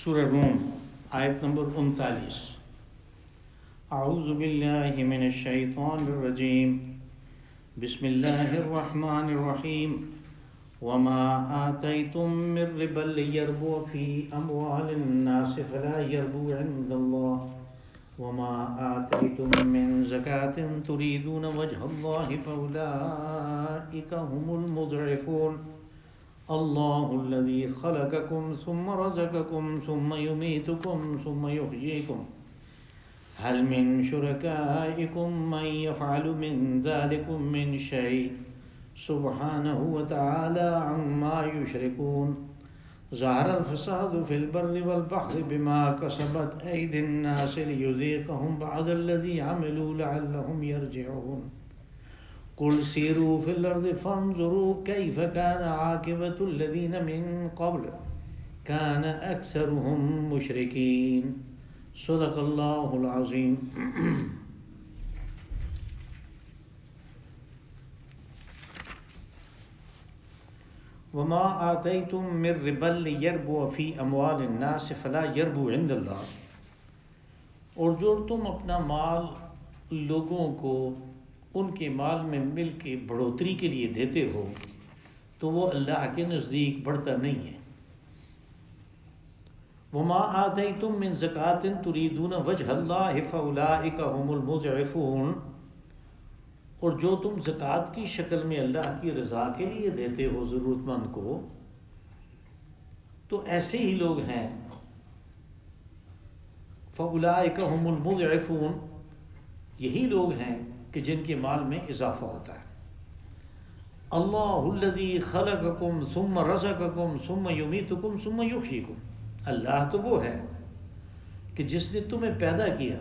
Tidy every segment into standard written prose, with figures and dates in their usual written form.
سورہ روم آیت نمبر 39۔ اعوذ باللہ من الشیطان الرجیم، بسم اللہ الرحمن الرحیم۔ وما آتیتم من ربا لیربو فی اموال الناس فلا یربو عند اللہ وما آتیتم من زکاة تریدون وجہ اللہ فاولئک هم المضعفون۔ اللہ الذی خلقکم ثم رزقکم ثم یمیتکم ثم یحییکم هل من شرکائکم من یفعل من ذلکم من شیء سبحانہ وتعالی عما یشرکون۔ ظہر الفساد فی البر والبحر بما کسبت ایدی الناس لیذیقہم بعض الذی عملوا لعلہم یرجعون۔ قل سیروا فی الارض فانظروا کیف کان عاقبۃ الذین من قبل کان اکثرهم مشرکین۔ صدق اللہ العظیم۔ وما آتیتم من ربا لیربو فی اموال الناس فلا یربو عند اللہ، اور جو تم اپنا مال لوگوں کو ان کے مال میں مل کے بڑھوتری کے لیے دیتے ہو تو وہ اللہ کے نزدیک بڑھتا نہیں ہے۔ وما آتیتم من زکاة تریدون وجہ اللہ فاولئک هم المضعفون، اور جو تم زکوٰۃ کی شکل میں اللہ کی رضا کے لیے دیتے ہو ضرورت مند کو، تو ایسے ہی لوگ ہیں۔ فاولئک هم المضعفون، یہی لوگ ہیں کہ جن کے مال میں اضافہ ہوتا ہے۔ اللہ الذی خلقکم ثم رزقکم ثم یمیتکم ثم یحییکم، اللہ تو وہ ہے کہ جس نے تمہیں پیدا کیا،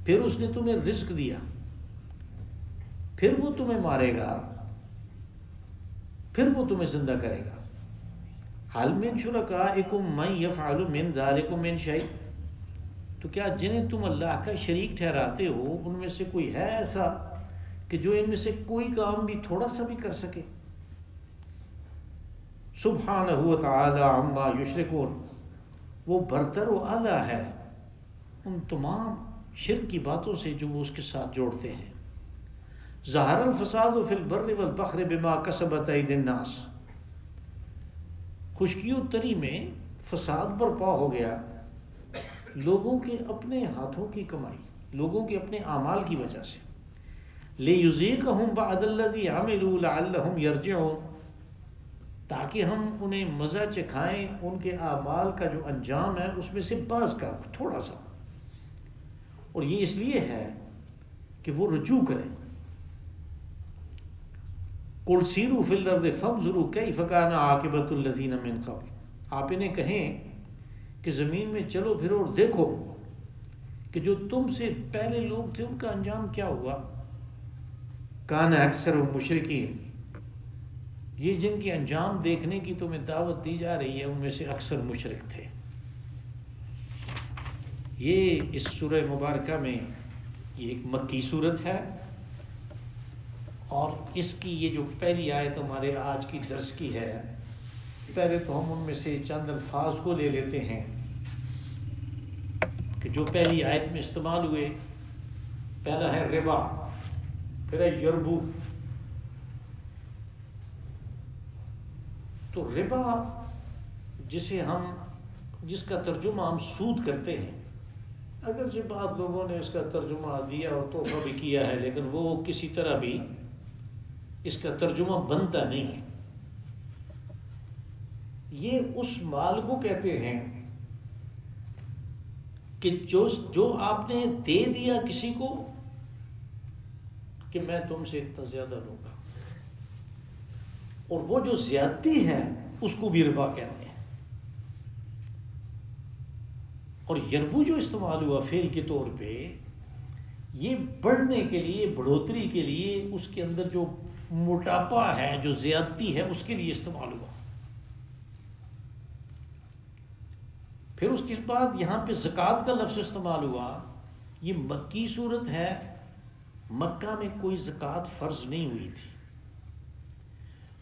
پھر اس نے تمہیں رزق دیا، پھر وہ تمہیں مارے گا، پھر وہ تمہیں زندہ کرے گا۔ هل من شرکائکم من یفعل من ذلکم من شیء، تو کیا جنہیں تم اللہ کا شریک ٹھہراتے ہو ان میں سے کوئی ہے ایسا کہ جو ان میں سے کوئی کام بھی تھوڑا سا بھی کر سکے؟ سبحانہ وتعالی عما یشرکون، وہ برتر و اعلیٰ ہے ان تمام شرک کی باتوں سے جو وہ اس کے ساتھ جوڑتے ہیں۔ ظہر الفساد فی البر والبحر بما کسبت ایدی الناس، خشکی و تری میں فساد برپا ہو گیا لوگوں کے اپنے ہاتھوں کی کمائی، لوگوں کے اپنے اعمال کی وجہ سے۔ لیذیقہم بعض الذی عملوا لعلہم یرجعون، تاکہ ہم انہیں مزہ چکھائیں ان کے اعمال کا جو انجام ہے اس میں سے بعض کا تھوڑا سا، اور یہ اس لیے ہے کہ وہ رجوع کریں۔ قل سیروا فی الارض فانظروا کیف کان عاقبۃ الذین من قبل، آپ انہیں کہیں کہ زمین میں چلو پھرو اور دیکھو کہ جو تم سے پہلے لوگ تھے ان کا انجام کیا ہوا۔ کان اکثر مشرکین، یہ جن کے انجام دیکھنے کی تمہیں دعوت دی جا رہی ہے ان میں سے اکثر مشرک تھے۔ یہ اس سورہ مبارکہ میں یہ ایک مکی صورت ہے، اور اس کی یہ جو پہلی آیت ہمارے آج کی درس کی ہے، پہلے تو ہم ان میں سے چند الفاظ کو لے لیتے ہیں کہ جو پہلی آیت میں استعمال ہوئے۔ پہلا ہے ربا، پھر ہے یربو۔ تو ربا جس کا ترجمہ ہم سود کرتے ہیں، اگرچہ بعض لوگوں نے اس کا ترجمہ دیا اور توفہ بھی کیا ہے، لیکن وہ کسی طرح بھی اس کا ترجمہ بنتا نہیں ہے۔ یہ اس مال کو کہتے ہیں کہ جو آپ نے دے دیا کسی کو کہ میں تم سے اتنا زیادہ لوں گا، اور وہ جو زیادتی ہے اس کو بھی ربا کہتے ہیں۔ اور یربو جو استعمال ہوا فعل کے طور پہ، یہ بڑھنے کے لیے، بڑھوتری کے لیے، اس کے اندر جو موٹاپا ہے، جو زیادتی ہے، اس کے لیے استعمال ہوا۔ پھر اس کے بعد یہاں پہ زکوٰۃ کا لفظ استعمال ہوا۔ یہ مکی صورت ہے، مکہ میں کوئی زکوٰۃ فرض نہیں ہوئی تھی۔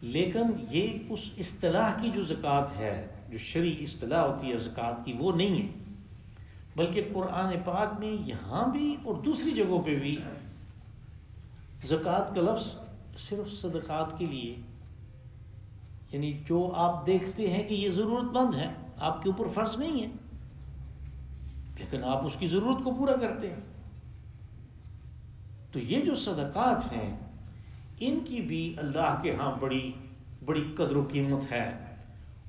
لیکن یہ اس اصطلاح کی جو زکوٰۃ ہے، جو شرعی اصطلاح ہوتی ہے زکوٰۃ کی، وہ نہیں ہے، بلکہ قرآن پاک میں یہاں بھی اور دوسری جگہوں پہ بھی زکوٰۃ کا لفظ صرف صدقات کے لیے، یعنی جو آپ دیکھتے ہیں کہ یہ ضرورت مند ہے، آپ کے اوپر فرض نہیں ہے، لیکن آپ اس کی ضرورت کو پورا کرتے ہیں، تو یہ جو صدقات ہیں ان کی بھی اللہ کے ہاں بڑی بڑی قدر و قیمت ہے،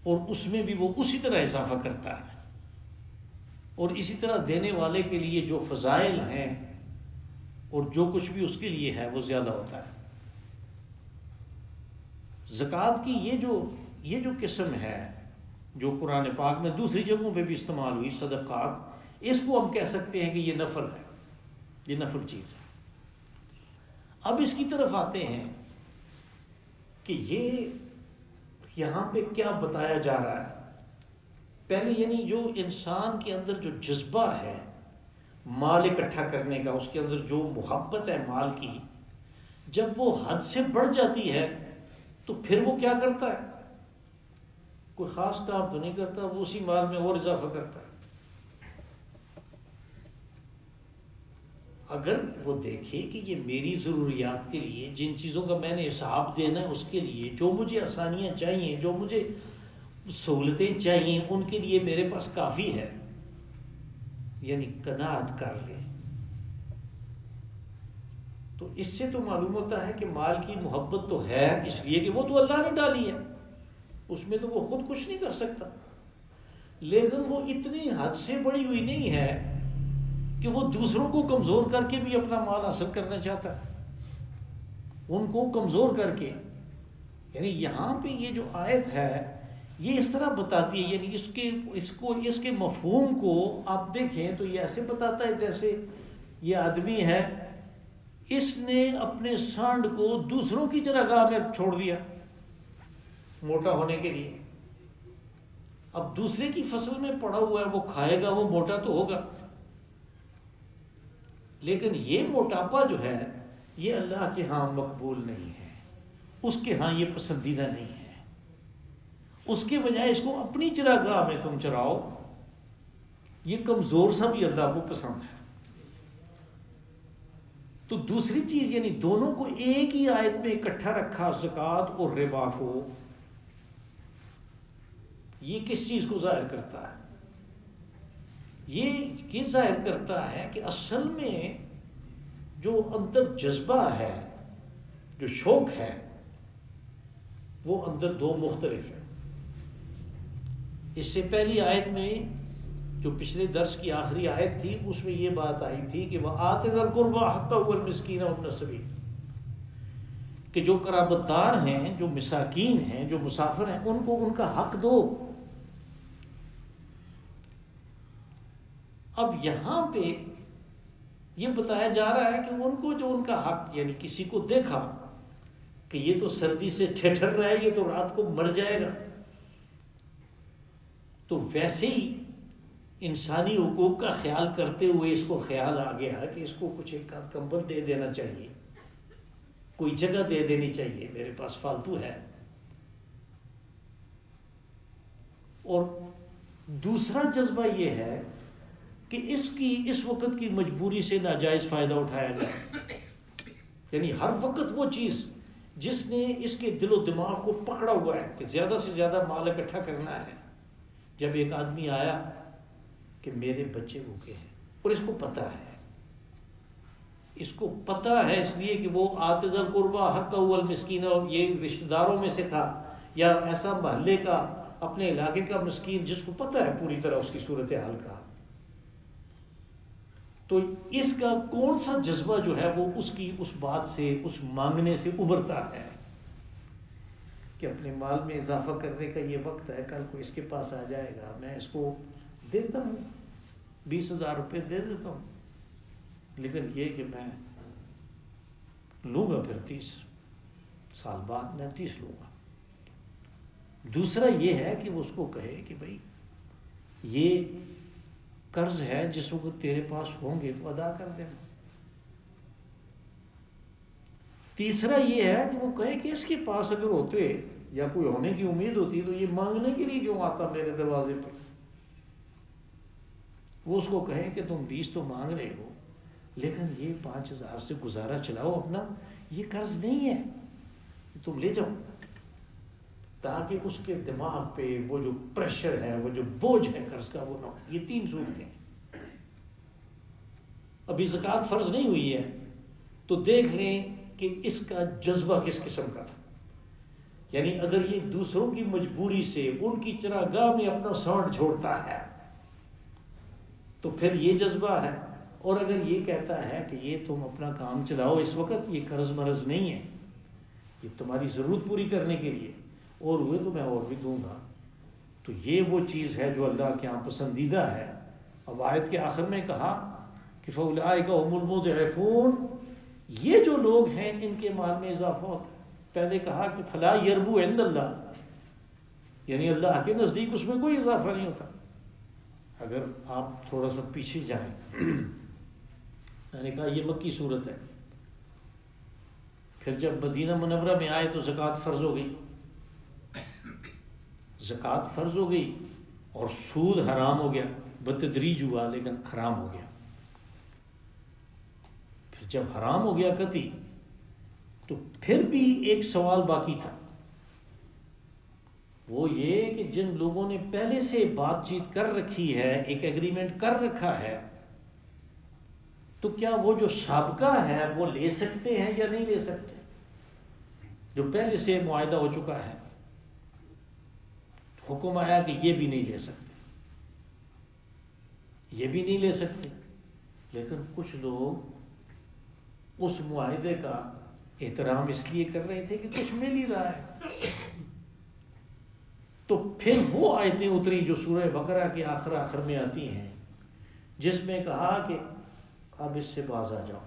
اور اس میں بھی وہ اسی طرح اضافہ کرتا ہے، اور اسی طرح دینے والے کے لیے جو فضائل ہیں اور جو کچھ بھی اس کے لیے ہے وہ زیادہ ہوتا ہے۔ زکوٰۃ کی یہ جو قسم ہے جو قرآن پاک میں دوسری جگہوں پہ بھی استعمال ہوئی، صدقات، اس کو ہم کہہ سکتے ہیں کہ یہ نفل ہے، یہ نفل چیز ہے۔ اب اس کی طرف آتے ہیں کہ یہ یہاں پہ کیا بتایا جا رہا ہے۔ پہلے یعنی جو انسان کے اندر جو جذبہ ہے مال اکٹھا کرنے کا، اس کے اندر جو محبت ہے مال کی، جب وہ حد سے بڑھ جاتی ہے تو پھر وہ کیا کرتا ہے؟ کوئی خاص کام تو نہیں کرتا، وہ اسی مال میں اور اضافہ کرتا ہے۔ اگر وہ دیکھے کہ یہ میری ضروریات کے لیے، جن چیزوں کا میں نے حساب دینا ہے اس کے لیے، جو مجھے آسانیاں چاہیے، جو مجھے سہولتیں چاہیے، ان کے لیے میرے پاس کافی ہے، یعنی قناعت کر لے، تو اس سے تو معلوم ہوتا ہے کہ مال کی محبت تو ہے، اس لیے کہ وہ تو اللہ نے ڈالی ہے، اس میں تو وہ خود کچھ نہیں کر سکتا، لیکن وہ اتنی حد سے بڑی ہوئی نہیں ہے کہ وہ دوسروں کو کمزور کر کے بھی اپنا مال حاصل کرنا چاہتا ہے، ان کو کمزور کر کے۔ یعنی یہاں پہ یہ جو آیت ہے یہ اس طرح بتاتی ہے، یعنی اس کے مفہوم کو آپ دیکھیں تو یہ ایسے بتاتا ہے جیسے یہ آدمی ہے، اس نے اپنے سانڈ کو دوسروں کی چراگاہ میں چھوڑ دیا موٹا ہونے کے لیے، اب دوسرے کی فصل میں پڑا ہوا ہے، وہ کھائے گا، وہ موٹا تو ہوگا، لیکن یہ موٹاپا جو ہے یہ اللہ کے ہاں مقبول نہیں ہے، اس کے ہاں یہ پسندیدہ نہیں ہے، اس کے بجائے اس کو اپنی چراگاہ میں تم چراؤ، یہ کمزور سا بھی اللہ کو پسند ہے۔ تو دوسری چیز یعنی دونوں کو ایک ہی آیت میں اکٹھا رکھا، زکوٰۃ اور ربا کو، یہ کس چیز کو ظاہر کرتا ہے؟ یہ ظاہر کرتا ہے کہ اصل میں جو اندر جذبہ ہے، جو شوق ہے، وہ اندر دو مختلف ہیں۔ اس سے پہلی آیت میں جو پچھلے درس کی آخری آیت تھی اس میں یہ بات آئی تھی کہ وَآتِ ذَا الْقُرْبَىٰ حَقَّهُ وَالْمِسْكِينَ وَابْنَ السَّبِيلِ، کہ جو قرابت دار ہیں، جو مساکین ہیں، جو مسافر ہیں، ان کو ان کا حق دو۔ اب یہاں پہ یہ بتایا جا رہا ہے کہ ان کو جو ان کا حق، یعنی کسی کو دیکھا کہ یہ تو سردی سے ٹھٹر رہا ہے، یہ تو رات کو مر جائے گا، تو ویسے ہی انسانی حقوق کا خیال کرتے ہوئے اس کو خیال آ گیا کہ اس کو کچھ ایک آدھ کمبل دے دینا چاہیے، کوئی جگہ دے دینی چاہیے، میرے پاس فالتو ہے۔ اور دوسرا جذبہ یہ ہے کہ اس وقت کی مجبوری سے ناجائز فائدہ اٹھایا جائے، یعنی ہر وقت وہ چیز جس نے اس کے دل و دماغ کو پکڑا ہوا ہے کہ زیادہ سے زیادہ مال اکٹھا کرنا ہے۔ جب ایک آدمی آیا کہ میرے بچے بھوکے ہیں، اور اس کو پتہ ہے، اس کو پتہ ہے، اس لیے کہ وہ آتِ ذی القربیٰ حقہ والمسکین، یہ رشتہ داروں میں سے تھا یا ایسا محلے کا، اپنے علاقے کا مسکین جس کو پتہ ہے پوری طرح اس کی صورتحال کا، تو اس کا کون سا جذبہ جو ہے وہ اس بات سے، اس مانگنے سے ابھرتا ہے کہ اپنے مال میں اضافہ کرنے کا یہ وقت ہے، کل کو اس کے پاس آ جائے گا، میں اس کو دیتا ہوں 20,000 روپے دے دیتا ہوں، لیکن یہ کہ میں لوں گا پھر 30 سال بعد میں 30 لوں گا۔ دوسرا یہ ہے کہ وہ اس کو کہے کہ بھائی یہ قرض ہے، جس وقت تیرے پاس ہوں گے تو ادا کر دینا۔ تیسرا یہ ہے کہ وہ کہے کہ اس کے پاس اگر ہوتے یا کوئی ہونے کی امید ہوتی تو یہ مانگنے کے لیے کیوں آتا میرے دروازے پہ. وہ اس کو کہے کہ تم 20 تو مانگ رہے ہو لیکن یہ 5,000 سے گزارا چلاؤ اپنا, یہ قرض نہیں ہے, تم لے جاؤ, تاکہ اس کے دماغ پہ وہ جو پریشر ہے, وہ جو بوجھ ہے قرض کا, وہ نہ ہو. یہ 3 صورتیں ہیں. ابھی زکوٰۃ فرض نہیں ہوئی ہے تو دیکھ لیں کہ اس کا جذبہ کس قسم کا تھا. یعنی اگر یہ دوسروں کی مجبوری سے ان کی چراگاہ میں اپنا سانڈ چھوڑتا ہے تو پھر یہ جذبہ ہے. اور اگر یہ کہتا ہے کہ یہ تم اپنا کام چلاؤ اس وقت, یہ قرض مرض نہیں ہے, یہ تمہاری ضرورت پوری کرنے کے لیے, اور ہوئے تو میں اور بھی دوں گا, تو یہ وہ چیز ہے جو اللہ کے یہاں پسندیدہ ہے. اب آیت کے آخر میں کہا کہ فَأُولَٰئِكَ هُمُ الْمُضْعِفُونَ, یہ جو لوگ ہیں ان کے مال میں اضافہ ہوتا ہے. پہلے کہا کہ فَلَا يَرْبُو عِنْدَ اللَّهِ, یعنی اللہ کے نزدیک اس میں کوئی اضافہ نہیں ہوتا. اگر آپ تھوڑا سا پیچھے جائیں, میں نے کہا یہ مکی صورت ہے, پھر جب مدینہ منورہ میں آئے تو زکوٰۃ فرض ہو گئی, زکوٰۃ فرض ہو گئی اور سود حرام ہو گیا, بتدریج ہوا لیکن حرام ہو گیا. پھر جب حرام ہو گیا قطعی, تو پھر بھی ایک سوال باقی تھا, وہ یہ کہ جن لوگوں نے پہلے سے بات چیت کر رکھی ہے, ایک ایگریمنٹ کر رکھا ہے, تو کیا وہ جو سابقہ ہے وہ لے سکتے ہیں یا نہیں لے سکتے, جو پہلے سے معاہدہ ہو چکا ہے. حکم آیا کہ یہ بھی نہیں لے سکتے, یہ بھی نہیں لے سکتے. لیکن کچھ لوگ اس معاہدے کا احترام اس لیے کر رہے تھے کہ کچھ مل ہی رہا ہے. تو پھر وہ آیتیں اتری جو سورہ بقرہ کے آخر میں آتی ہیں, جس میں کہا کہ اب اس سے باز آ جاؤ,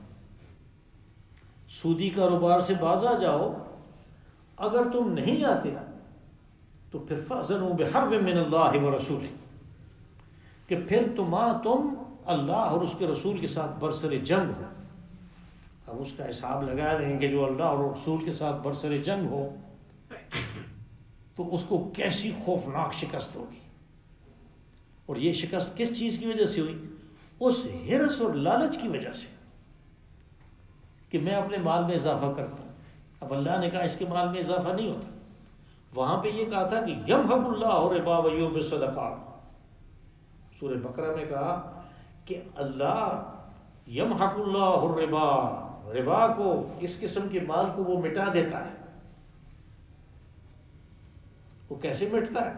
سودی کاروبار سے باز آ جاؤ. اگر تم نہیں آتے تو پھر فَأْذَنُوا بِحَرْبٍ مِّنَ اللَّهِ وَرَسُولِهِ, کہ پھر تم اللہ اور اس کے رسول کے ساتھ برسر جنگ ہو. اب اس کا حساب لگا رہے ہیں کہ جو اللہ اور رسول کے ساتھ برسر جنگ ہو تو اس کو کیسی خوفناک شکست ہوگی. اور یہ شکست کس چیز کی وجہ سے ہوئی؟ اس ہرس اور لالچ کی وجہ سے کہ میں اپنے مال میں اضافہ کرتا ہوں. اب اللہ نے کہا اس کے مال میں اضافہ نہیں ہوتا. وہاں پہ یہ کہا تھا کہ یمحق اللہ الربا ویربی الصدقات. سورہ بقرہ میں کہا کہ اللہ یمحق اللہ الربا, ربا کو, اس قسم کے مال کو وہ مٹا دیتا ہے. وہ کیسے مٹتا ہے؟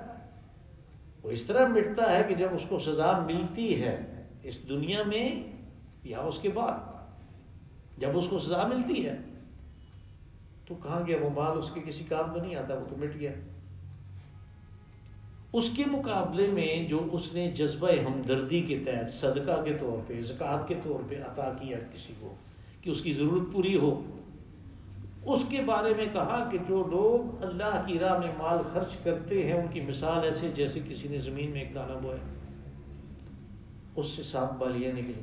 وہ اس طرح مٹتا ہے کہ جب اس کو سزا ملتی ہے اس دنیا میں یا اس کے بعد, جب اس کو سزا ملتی ہے تو کہاں گیا وہ مال, اس کے کسی کام تو نہیں آتا, وہ تو مٹ گیا. اس کے مقابلے میں جو اس نے جذبہ ہمدردی کے تحت صدقہ کے طور پہ, زکوٰۃ کے طور پہ عطا کیا کسی کو کہ اس کی ضرورت پوری ہو, اس کے بارے میں کہا کہ جو لوگ اللہ کی راہ میں مال خرچ کرتے ہیں ان کی مثال ایسے جیسے کسی نے زمین میں ایک دانہ بویا, اس سے 7 بالیاں نکلی,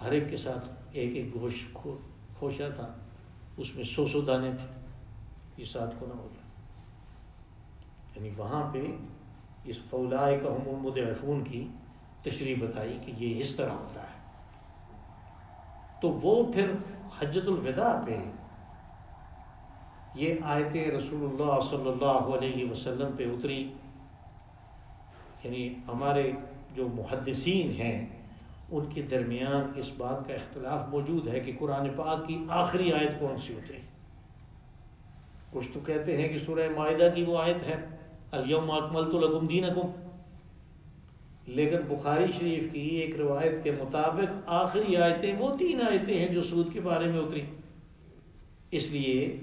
ہر ایک کے ساتھ ایک ایک خوشہ تھا, اس میں 100 دانے تھے, یہ 7 گنا ہو گیا. یعنی وہاں پہ اس فَأُولَٰئِكَ هُمُ الْمُضْعِفُونَ کی تشریح بتائی کہ یہ اس طرح ہوتا ہے. تو وہ پھر حجۃ الوداع پہ یہ آیتیں رسول اللہ صلی اللہ علیہ وسلم پہ اتری. یعنی ہمارے جو محدثین ہیں ان کے درمیان اس بات کا اختلاف موجود ہے کہ قرآن پاک کی آخری آیت کون سی ہوتی ہے. کچھ تو کہتے ہیں کہ سورہ مائدہ کی وہ آیت ہے الیوم اکملت لکم دینکم, لیکن بخاری شریف کی ایک روایت کے مطابق آخری آیتیں وہ 3 آیتیں ہیں جو سود کے بارے میں اتری. اس لیے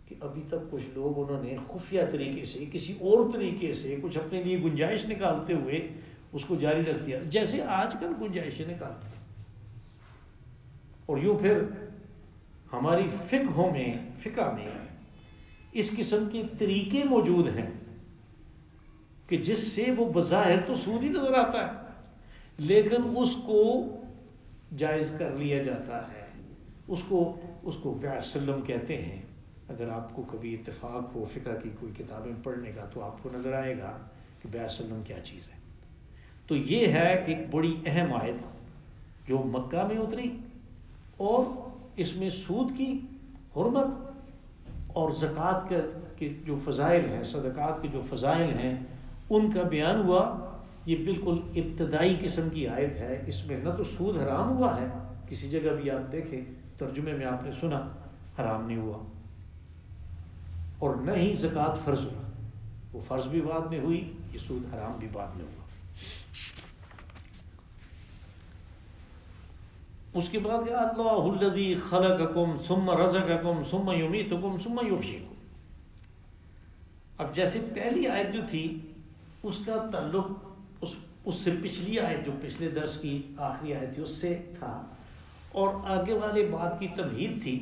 کہ ابھی تک کچھ لوگ انہوں نے خفیہ طریقے سے کسی اور طریقے سے کچھ اپنے لیے گنجائش نکالتے ہوئے اس کو جاری رکھ دیا, جیسے آج کل گنجائشیں نکالتے ہیں. اور یوں پھر ہماری فقہ میں اس قسم کے طریقے موجود ہیں کہ جس سے وہ بظاہر تو سود ہی نظر آتا ہے لیکن اس کو جائز کر لیا جاتا ہے, اس کو بیع سلم کہتے ہیں. اگر آپ کو کبھی اتفاق ہو فقہ کی کوئی کتابیں پڑھنے کا تو آپ کو نظر آئے گا کہ بیع سلم کیا چیز ہے. تو یہ ہے ایک بڑی اہم آیت جو مکہ میں اتری، اور اس میں سود کی حرمت اور زکوٰۃ کے جو فضائل ہیں، صدقات کے جو فضائل ہیں ان کا بیان ہوا. یہ بالکل ابتدائی قسم کی آیت ہے. اس میں نہ تو سود حرام ہوا ہے، کسی جگہ بھی آپ دیکھیں ترجمے میں آپ نے سنا حرام نہیں ہوا، اور نہ ہی زکوٰۃ فرض ہوئی. وہ فرض بھی بعد میں ہوئی، یہ سود حرام بھی بعد میں ہوا. اس کے بعد کہ اللہ الذی خلقکم ثم رزقکم ثم یمیتکم ثم یحییکم. اب جیسے پہلی آیت جو تھی اس کا تعلق اس سے پچھلی آیت جو پچھلے درس کی آخری آیت تھی اس سے تھا، اور آگے والے بات کی تمہید تھی.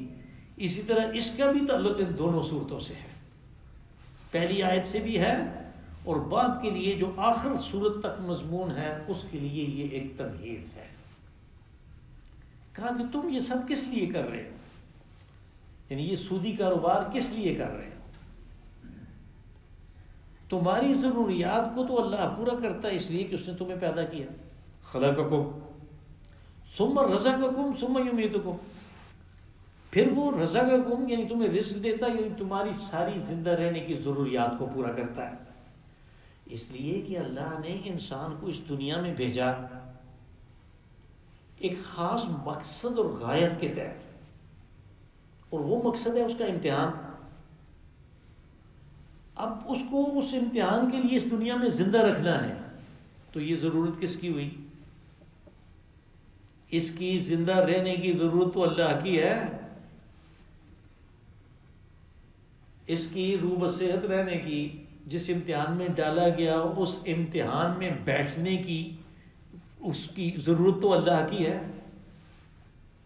اسی طرح اس کا بھی تعلق ان دونوں صورتوں سے ہے. پہلی آیت سے بھی ہے اور بعد کے لیے جو آخر صورت تک مضمون ہے اس کے لیے یہ ایک تمہید ہے. کہا کہ تم یہ سب کس لیے کر رہے ہو، یعنی یہ سودی کاروبار کس لیے کر رہے ہو. تمہاری ضروریات کو تو اللہ پورا کرتا ہے اس لیے کہ اس نے تمہیں پیدا کیا. خلقکم ثم رزقکم ثم یمیتکم. پھر وہ رزقکم یعنی تمہیں رزق دیتا ہے، یعنی تمہاری ساری زندہ رہنے کی ضروریات کو پورا کرتا ہے. اس لیے کہ اللہ نے انسان کو اس دنیا میں بھیجا ایک خاص مقصد اور غایت کے تحت، اور وہ مقصد ہے اس کا امتحان. اب اس کو اس امتحان کے لیے اس دنیا میں زندہ رکھنا ہے، تو یہ ضرورت کس کی ہوئی؟ اس کی زندہ رہنے کی ضرورت تو اللہ کی ہے. اس کی روح بصحت رہنے کی، جس امتحان میں ڈالا گیا اس امتحان میں بیٹھنے کی، اس کی ضرورت تو اللہ کی ہے.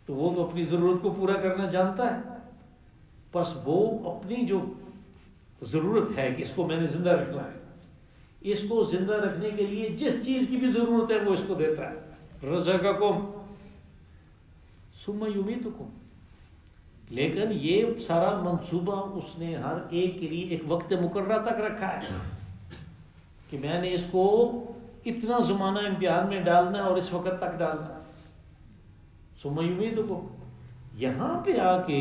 تو وہ تو اپنی ضرورت کو پورا کرنا جانتا ہے. بس وہ اپنی جو ضرورت ہے کہ اس کو میں نے زندہ رکھنا ہے، اس کو زندہ رکھنے کے لیے جس چیز کی بھی ضرورت ہے وہ اس کو دیتا ہے. رزقکم ثم یمیتکم. لیکن یہ سارا منصوبہ اس نے ہر ایک کے لیے ایک وقت مقررہ تک رکھا ہے کہ میں نے اس کو اتنا زمانہ امتحان میں ڈالنا ہے اور اس وقت تک ڈالنا ہے. ثم یمیتکم. یہاں پہ آ کے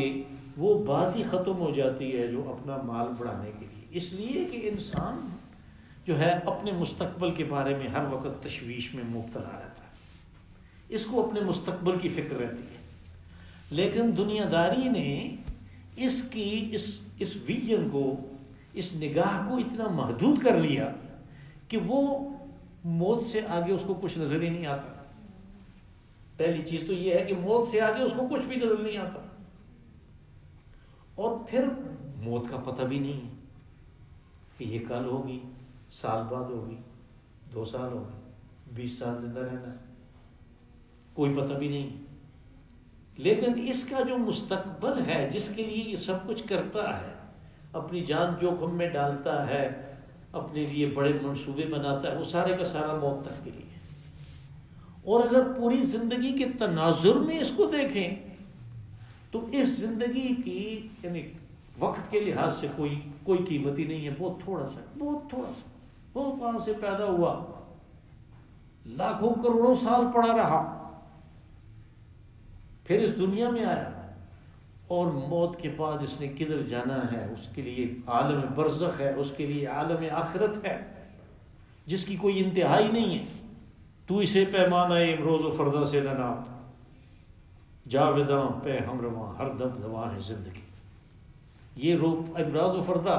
وہ بات ہی ختم ہو جاتی ہے جو اپنا مال بڑھانے کے لیے، اس لیے کہ انسان جو ہے اپنے مستقبل کے بارے میں ہر وقت تشویش میں مبتلا رہتا ہے. اس کو اپنے مستقبل کی فکر رہتی ہے. لیکن دنیا داری نے اس کی اس ویژن کو، اس نگاہ کو اتنا محدود کر لیا کہ وہ موت سے آگے اس کو کچھ نظر ہی نہیں آتا. پہلی چیز تو یہ ہے کہ موت سے آگے اس کو کچھ بھی نظر نہیں آتا، اور پھر موت کا پتہ بھی نہیں ہے کہ یہ کل ہوگی، سال بعد ہوگی، 2 سال ہوگی، 20 سال زندہ رہنا ہے، کوئی پتہ بھی نہیں ہے. لیکن اس کا جو مستقبل ہے جس کے لیے یہ سب کچھ کرتا ہے، اپنی جان جوخم میں ڈالتا ہے، اپنے لیے بڑے منصوبے بناتا ہے، وہ سارے کا سارا موت تک کے لیے. اور اگر پوری زندگی کے تناظر میں اس کو دیکھیں تو اس زندگی کی یعنی وقت کے لحاظ سے کوئی قیمت ہی نہیں ہے. بہت تھوڑا سا وہ وہاں سے پیدا ہوا، لاکھوں کروڑوں سال پڑا رہا، پھر اس دنیا میں آیا، اور موت کے بعد اس نے کدھر جانا ہے اس کے لیے عالم برزخ ہے، اس کے لیے عالم آخرت ہے جس کی کوئی انتہائی نہیں ہے. تو اسے پیمانہ امروز و فردا سے نہ ناپ، جاوداں پہ ہم رواں ہر دم رواں ہے زندگی. یہ امراض و فردا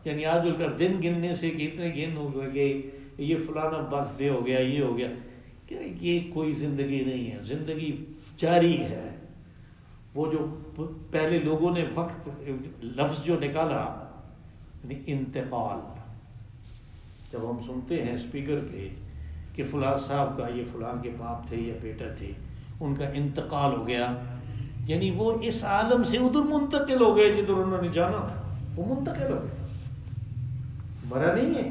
یعنی آج کل دن گننے سے کہ اتنے گن ہو گئے، یہ فلانا برتھ ڈے ہو گیا، یہ ہو گیا، کہ یہ کوئی زندگی نہیں ہے. زندگی جاری ہے. وہ جو پہلے لوگوں نے وقت لفظ جو نکالا یعنی انتقال، جب ہم سنتے ہیں اسپیکر پہ کہ فلاں صاحب کا، یہ فلاں کے باپ تھے یا بیٹا تھے، ان کا انتقال ہو گیا، یعنی وہ اس عالم سے ادھر منتقل ہو گئے جدھر انہوں نے جانا تھا. وہ منتقل ہو گئے، مرا نہیں ہے.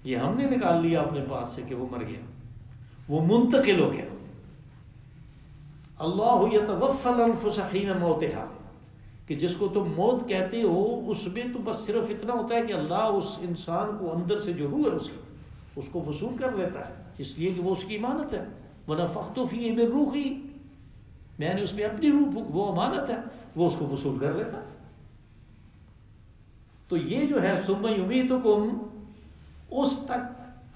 یہ ہم نے نکال لیا اپنے پاس سے کہ وہ مر گیا، وہ منتقل ہو گیا. اللہ یتوفی الانفس حین موتہا، کہ جس کو تم موت کہتے ہو اس میں تو بس صرف اتنا ہوتا ہے کہ اللہ اس انسان کو اندر سے جو روح ہے اس کو وصول کر لیتا ہے، اس لیے کہ وہ اس کی امانت ہے. وَنَفَخْتُ فِيهِ مِن رُوحِي، میں نے اس میں اپنی روح، وہ امانت ہے، وہ اس کو وصول کر لیتا. تو یہ جو ہے ثم یمیتکم، اس تک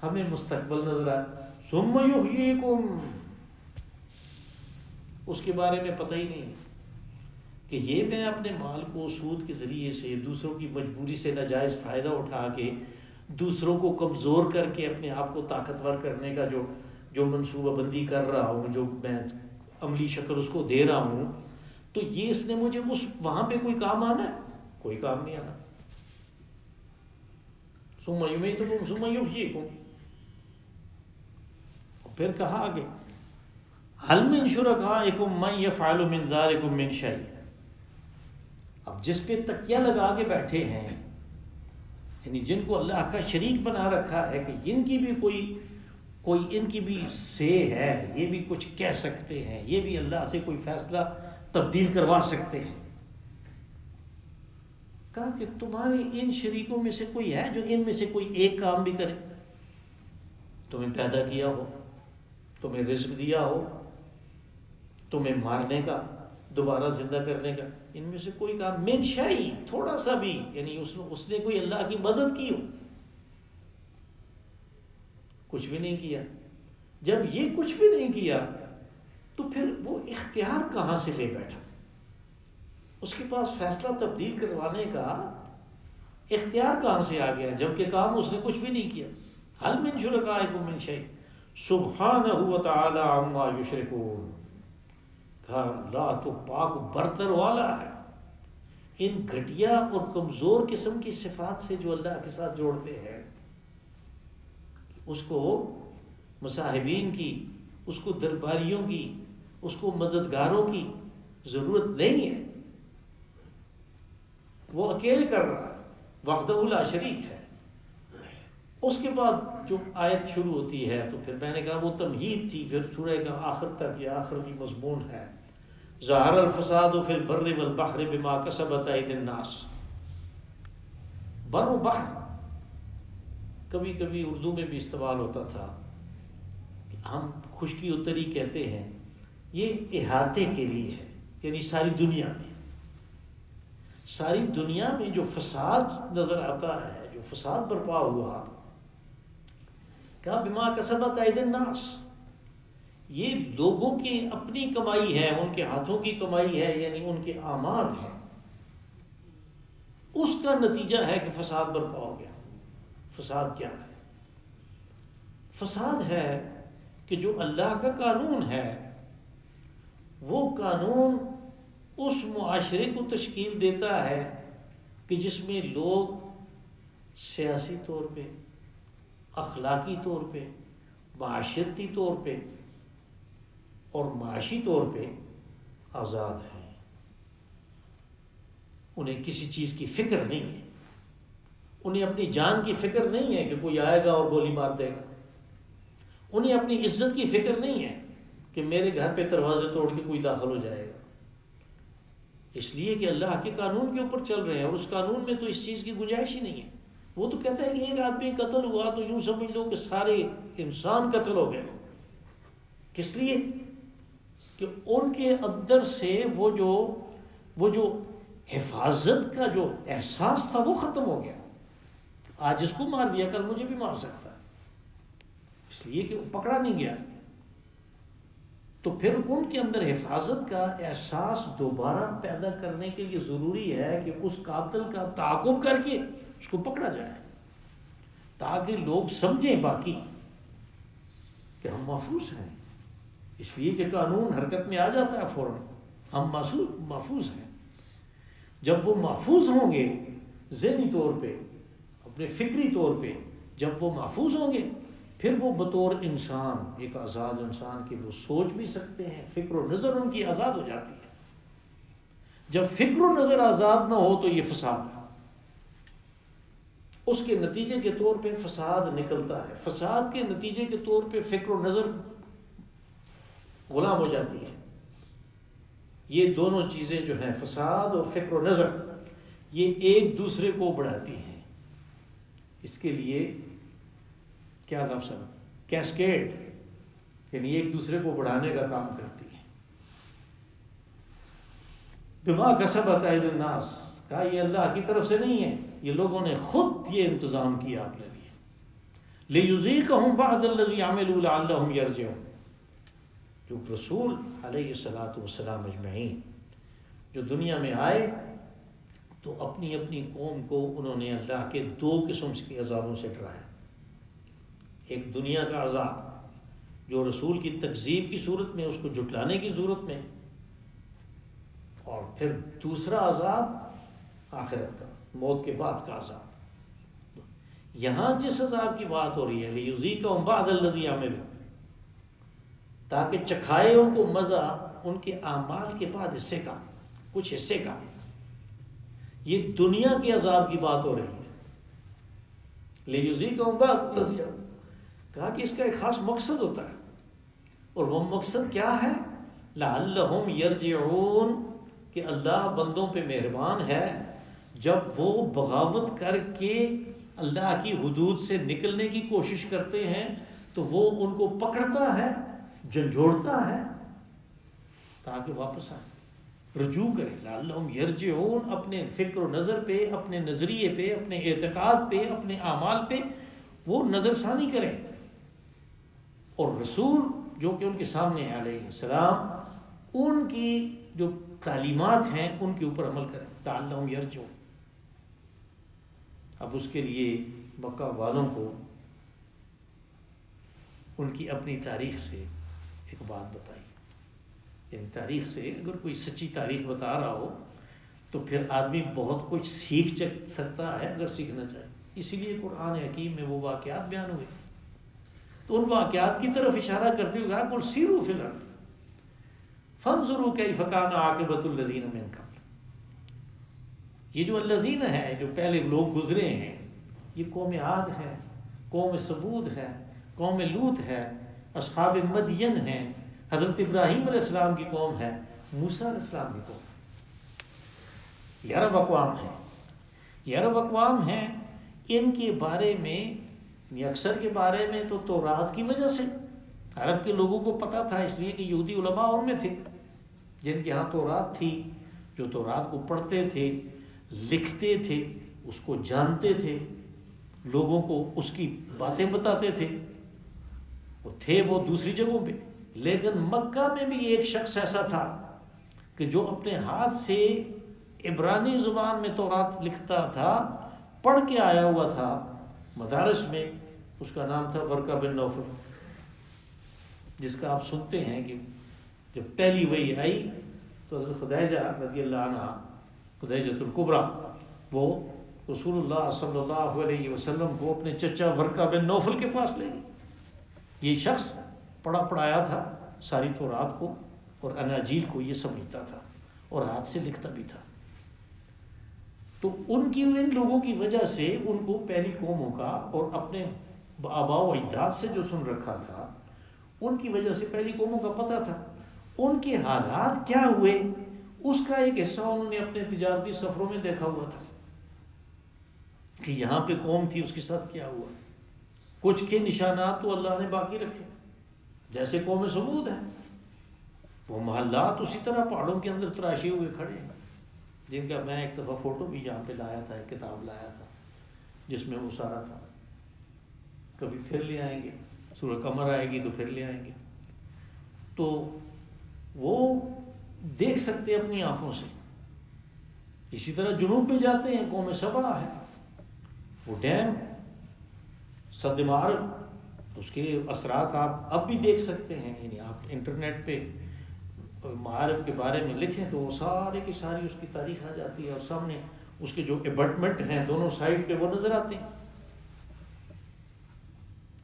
ہمیں مستقبل نظر آئے. ثم یحییکم، اس کے بارے میں پتہ ہی نہیں کہ یہ میں اپنے مال کو سود کے ذریعے سے دوسروں کی مجبوری سے ناجائز فائدہ اٹھا کے دوسروں کو کمزور کر کے اپنے آپ کو طاقتور کرنے کا جو منصوبہ بندی کر رہا ہوں، جو میں عملی شکل اس کو دے رہا ہوں، تو یہ اس نے مجھے اس وہاں پہ کوئی کام آنا ہے؟ کوئی کام نہیں آنا. ثم یمیتکم ثم یحییکم. پھر کہا آگے هل من شرکائکم من یفعل من ذلکم من شیء. اب جس پہ تکیہ لگا کے بیٹھے ہیں، یعنی جن کو اللہ کا شریک بنا رکھا ہے کہ ان کی بھی کوئی ان کی بھی سے ہے، یہ بھی کچھ کہہ سکتے ہیں، یہ بھی اللہ سے کوئی فیصلہ تبدیل کروا سکتے ہیں. کہا کہ تمہارے ان شریکوں میں سے کوئی ہے جو ان میں سے کوئی ایک کام بھی کرے؟ تمہیں پیدا کیا ہو، تمہیں رزق دیا ہو، تمہیں مارنے کا، دوبارہ زندہ کرنے کا، ان میں سے کوئی کام من شیء، تھوڑا سا بھی، یعنی اس نے کوئی اللہ کی مدد کی ہو؟ کچھ بھی نہیں کیا. جب یہ کچھ بھی نہیں کیا تو پھر وہ اختیار کہاں سے لے بیٹھا؟ اس کے پاس فیصلہ تبدیل کروانے کا اختیار کہاں سے آ گیا جبکہ کام اس نے کچھ بھی نہیں کیا؟ هل من شرکائکم من شیء سبحانہ وتعالی عما یشرکون. کہا اللہ تو پاک برتر والا ہے ان گھٹیا اور کمزور قسم کی صفات سے جو اللہ کے ساتھ جوڑتے ہیں. اس کو مصاحبین کی، اس کو درباریوں کی، اس کو مددگاروں کی ضرورت نہیں ہے، وہ اکیلے کر رہا ہے، وحدہ لا شریک ہے. اس کے بعد جو آیت شروع ہوتی ہے تو پھر میں نے کہا وہ تمہید تھی، پھر سورہ کا آخر تک، یہ آخر کی مضمون ہے. ظہر الفساد فی البر والبحر بما کسبت ایدی الناس. بر و بحر کبھی کبھی اردو میں بھی استعمال ہوتا تھا، ہم خشکی اتری کہتے ہیں، یہ احاطے کے لیے ہے، یعنی ساری دنیا میں جو فساد نظر آتا ہے، جو فساد برپا ہوا، کہا بما کسبت ایدی الناس، یہ لوگوں کی اپنی کمائی ہے، ان کے ہاتھوں کی کمائی ہے، یعنی ان کے اعمال ہے، اس کا نتیجہ ہے کہ فساد برپا ہو گیا. فساد کیا ہے؟ فساد ہے کہ جو اللہ کا قانون ہے وہ قانون اس معاشرے کو تشکیل دیتا ہے کہ جس میں لوگ سیاسی طور پہ، اخلاقی طور پہ، معاشرتی طور پہ اور معاشی طور پہ آزاد ہیں. انہیں کسی چیز کی فکر نہیں ہے، انہیں اپنی جان کی فکر نہیں ہے کہ کوئی آئے گا اور گولی مار دے گا، انہیں اپنی عزت کی فکر نہیں ہے کہ میرے گھر پہ دروازے توڑ کے کوئی داخل ہو جائے گا، اس لیے کہ اللہ کے قانون کے اوپر چل رہے ہیں، اور اس قانون میں تو اس چیز کی گنجائش ہی نہیں ہے. وہ تو کہتا ہے کہ ایک آدمی قتل ہوا تو یوں سمجھ لو کہ سارے انسان قتل ہو گئے. کس لیے؟ کہ ان کے اندر سے وہ جو حفاظت کا جو احساس تھا وہ ختم ہو گیا. آج اس کو مار دیا کل مجھے بھی مار سکتا ہے، اس لیے کہ وہ پکڑا نہیں گیا. تو پھر ان کے اندر حفاظت کا احساس دوبارہ پیدا کرنے کے لیے ضروری ہے کہ اس قاتل کا تعاقب کر کے اس کو پکڑا جائے، تاکہ لوگ سمجھیں باقی کہ ہم محفوظ ہیں. اس لیے کہ قانون حرکت میں آ جاتا ہے فوراً، ہم محفوظ ہیں. جب وہ محفوظ ہوں گے ذہنی طور پہ، اپنے فکری طور پہ جب وہ محفوظ ہوں گے، پھر وہ بطور انسان، ایک آزاد انسان کے وہ سوچ بھی سکتے ہیں، فکر و نظر ان کی آزاد ہو جاتی ہے. جب فکر و نظر آزاد نہ ہو تو یہ فساد ہے. اس کے نتیجے کے طور پہ فساد نکلتا ہے، فساد کے نتیجے کے طور پہ فکر و نظر غلام ہو جاتی ہے. یہ دونوں چیزیں جو ہیں فساد اور فکر و نظر، یہ ایک دوسرے کو بڑھاتی ہیں. اس کے لیے کیا لفظ ہے؟ کیسکیڈ، یعنی ایک دوسرے کو بڑھانے کا کام کرتی ہے. بما کسبت ایدی الناس، کہا یہ اللہ کی طرف سے نہیں ہے، یہ لوگوں نے خود یہ انتظام کیا اپنے لیے. لیذیقہم بعض الذی عملوا لعلہم یرجعون. جو رسول علیہ الصلوۃ والسلام اجمعین جو دنیا میں آئے تو اپنی اپنی قوم کو انہوں نے اللہ کے دو قسم کے عذابوں سے ڈرایا. ایک دنیا کا عذاب جو رسول کی تکذیب کی صورت میں، اس کو جھٹلانے کی صورت میں، اور پھر دوسرا عذاب آخرت کا، موت کے بعد کا عذاب. یہاں جس عذاب کی بات ہو رہی ہے لیذیقہم بعض الذی عملوا، تاکہ چکھائے ان کو مزہ ان کے اعمال کے بعد حصے کا، کچھ حصے کا. یہ دنیا کے عذاب کی بات ہو رہی ہے. لیذیقہم بعض الذی عملوا، کہا کہ اس کا ایک خاص مقصد ہوتا ہے، اور وہ مقصد کیا ہے؟ لعلہم یرجعون، کہ اللہ بندوں پہ مہربان ہے جب وہ بغاوت کر کے اللہ کی حدود سے نکلنے کی کوشش کرتے ہیں تو وہ ان کو پکڑتا ہے، جھنجھوڑتا ہے تاکہ واپس آئیں، رجوع کریں. لعلہم یرجعون، اپنے فکر و نظر پہ، اپنے نظریے پہ، اپنے اعتقاد پہ، اپنے اعمال پہ وہ نظر ثانی کریں، اور رسول جو کہ ان کے سامنے ہے علیہ السلام، ان کی جو تعلیمات ہیں ان کے اوپر عمل کریں. لعلہم یرجعون. اب اس کے لیے مکہ والوں کو ان کی اپنی تاریخ سے ایک بات بتائی. یعنی تاریخ سے اگر کوئی سچی تاریخ بتا رہا ہو تو پھر آدمی بہت کچھ سیکھ سکتا ہے اگر سیکھنا چاہے. اسی لیے قرآن حکیم میں وہ واقعات بیان ہوئے، تو ان واقعات کی طرف اشارہ کرتے ہوئے کہا قل سیروا فی الارض فانظروا کیف کان عاقبۃ الذین من قبل. یہ جو الذین ہیں، جو پہلے لوگ گزرے ہیں، یہ قوم عاد ہے، قوم ثمود ہے، قوم لوط ہے، اصحاب مدین ہیں، حضرت ابراہیم علیہ السلام کی قوم ہے، موسیٰ علیہ السلام کی قوم. یہ عرب اقوام ہیں، یہ عرب اقوام ہیں. ان کے بارے میں، اکثر کے بارے میں تو تورات کی وجہ سے عرب کے لوگوں کو پتہ تھا، اس لیے کہ یہودی علماء ان میں تھے جن کے ہاں تورات تھی، جو تورات کو پڑھتے تھے، لکھتے تھے، اس کو جانتے تھے، لوگوں کو اس کی باتیں بتاتے تھے. وہ تھے وہ دوسری جگہوں پہ. لیکن مکہ میں بھی ایک شخص ایسا تھا کہ جو اپنے ہاتھ سے عبرانی زبان میں تورات لکھتا تھا، پڑھ کے آیا ہوا تھا مدارس میں. اس کا نام تھا ورقہ بن نوفل، جس کا آپ سنتے ہیں کہ جب پہلی وحی آئی تو حضرت خدیجہ رضی اللہ عنہ، خدیجۃ الکبریٰ، وہ رسول اللہ صلی اللہ علیہ وسلم کو اپنے چچا ورقہ بن نوفل کے پاس لے گئے. یہ شخص پڑھا پڑھایا تھا ساری تورات کو اور اناجیل کو، یہ سمجھتا تھا اور ہاتھ سے لکھتا بھی تھا. تو ان لوگوں کی وجہ سے ان کو پہلی قوموں کا اور اپنے آباء و اجداد سے جو سن رکھا تھا، ان کی وجہ سے پہلی قوموں کا پتہ تھا. ان کے حالات کیا ہوئے اس کا ایک حصہ انہوں نے اپنے تجارتی سفروں میں دیکھا ہوا تھا کہ یہاں پہ قوم تھی، اس کے ساتھ کیا ہوا. کچھ کے نشانات تو اللہ نے باقی رکھے، جیسے قوم ثمود ہے، وہ محلات اسی طرح پہاڑوں کے اندر تراشے ہوئے کھڑے ہیں، جن کا میں ایک دفعہ فوٹو بھی یہاں پہ لایا تھا، ایک کتاب لایا تھا جس میں وہ سارا تھا. کبھی پھر لے آئیں گے، سورہ قمر آئے گی تو پھر لے آئیں گے. تو وہ دیکھ سکتے اپنی آنکھوں سے. اسی طرح جنوب میں جاتے ہیں، قوم سبا ہے، وہ ڈیم سد معارب، اس کے اثرات آپ اب بھی دیکھ سکتے ہیں. یعنی آپ انٹرنیٹ پہ معارب کے بارے میں لکھیں تو وہ سارے کی ساری اس کی تاریخ آ جاتی ہے، اور سامنے اس کے جو ایبٹمنٹ ہیں دونوں سائڈ پہ وہ نظر آتے ہیں.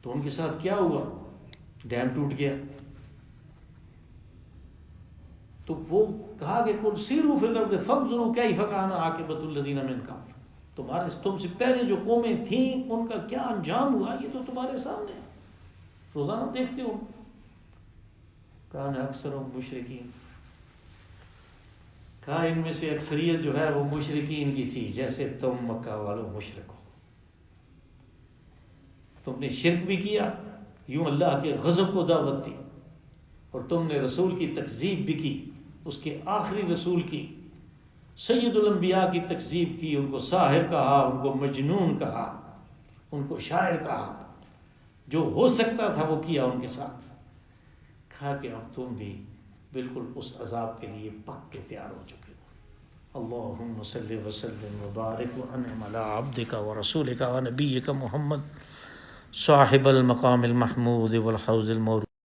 تو ان کے ساتھ کیا ہوا؟ ڈیم ٹوٹ گیا. تو وہ کہا کہ قل سیروا فی الارض فانظروا کیف کان عاقبۃ الذین من قبل. تم سے پہلے جو قومیں تھیں ان کا کیا انجام ہوا یہ تو تمہارے سامنے ہے، روزانہ دیکھتے ہو. کان اکثرهم مشرکین. کہا ان میں سے اکثریت جو ہے وہ مشرکین کی تھی، جیسے تم مکہ والوں مشرک ہو، تم نے شرک بھی کیا، یوں اللہ کے غضب کو دعوت دی، اور تم نے رسول کی تکذیب بھی کی، اس کے آخری رسول کی، سید الانبیاء کی تکذیب کی، ان کو ساحر کہا، ان کو مجنون کہا، ان کو شاعر کہا، جو ہو سکتا تھا وہ کیا ان کے ساتھ۔ کہا کہ اب تم بھی بالکل اس عذاب کے لیے پک کے تیار ہو چکے ہو۔ اللہم صلی وسلم وبارک وانعم علی عبدک ورسولک ونبیک محمد صاحب المقام المحمود والحوض المورود۔